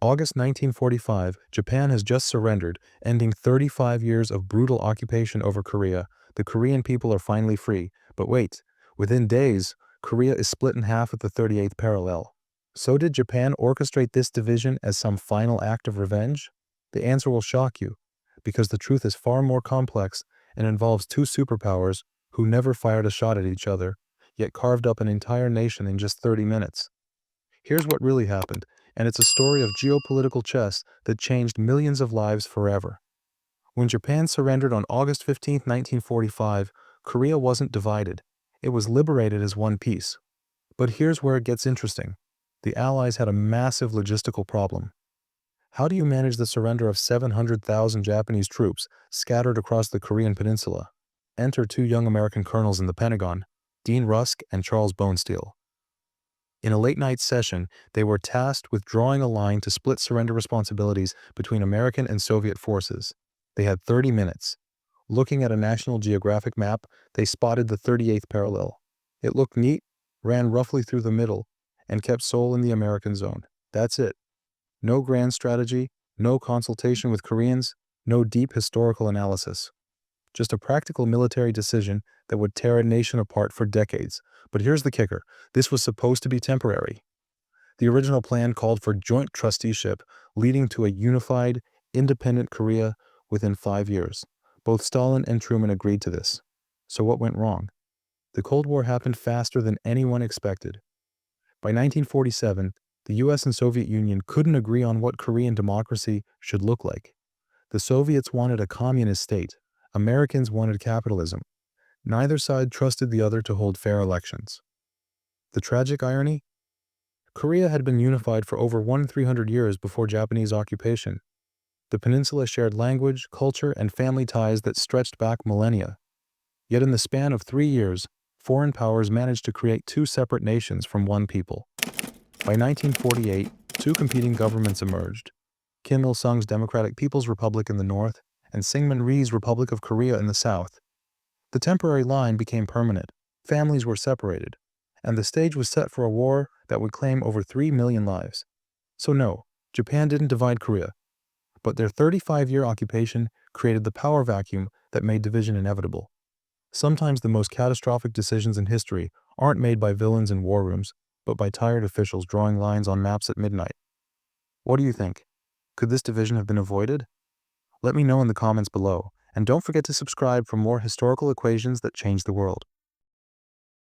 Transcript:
August 1945, Japan has just surrendered, ending 35 years of brutal occupation over Korea. The Korean people are finally free. But wait, within days, Korea is split in half at the 38th parallel. So did Japan orchestrate this division as some final act of revenge? The answer will shock you, because the truth is far more complex and involves two superpowers who never fired a shot at each other, yet carved up an entire nation in just 30 minutes. Here's what really happened, and it's a story of geopolitical chess that changed millions of lives forever. When Japan surrendered on August 15, 1945, Korea wasn't divided. It was liberated as one piece. But here's where it gets interesting. The Allies had a massive logistical problem. How do you manage the surrender of 700,000 Japanese troops scattered across the Korean peninsula? Enter two young American colonels in the Pentagon, Dean Rusk and Charles Bonesteel. In a late-night session, they were tasked with drawing a line to split surrender responsibilities between American and Soviet forces. They had 30 minutes. Looking at a National Geographic map, they spotted the 38th parallel. It looked neat, ran roughly through the middle, and kept Seoul in the American zone. That's it. No grand strategy, no consultation with Koreans, no deep historical analysis. Just a practical military decision that would tear a nation apart for decades. But here's the kicker. This was supposed to be temporary. The original plan called for joint trusteeship, leading to a unified, independent Korea within 5 years. Both Stalin and Truman agreed to this. So what went wrong? The Cold War happened faster than anyone expected. By 1947, the US and Soviet Union couldn't agree on what Korean democracy should look like. The Soviets wanted a communist state. Americans wanted capitalism. Neither side trusted the other to hold fair elections. The tragic irony? Korea had been unified for over 300 years before Japanese occupation. The peninsula shared language, culture, and family ties that stretched back millennia. Yet in the span of 3 years, foreign powers managed to create two separate nations from one people. By 1948, two competing governments emerged: Kim Il-sung's Democratic People's Republic in the north and Syngman Rhee's Republic of Korea in the south. The temporary line became permanent, families were separated, and the stage was set for a war that would claim over 3 million lives. So no, Japan didn't divide Korea, but their 35-year occupation created the power vacuum that made division inevitable. Sometimes the most catastrophic decisions in history aren't made by villains in war rooms, but by tired officials drawing lines on maps at midnight. What do you think? Could this division have been avoided? Let me know in the comments below, and don't forget to subscribe for more historical equations that change the world.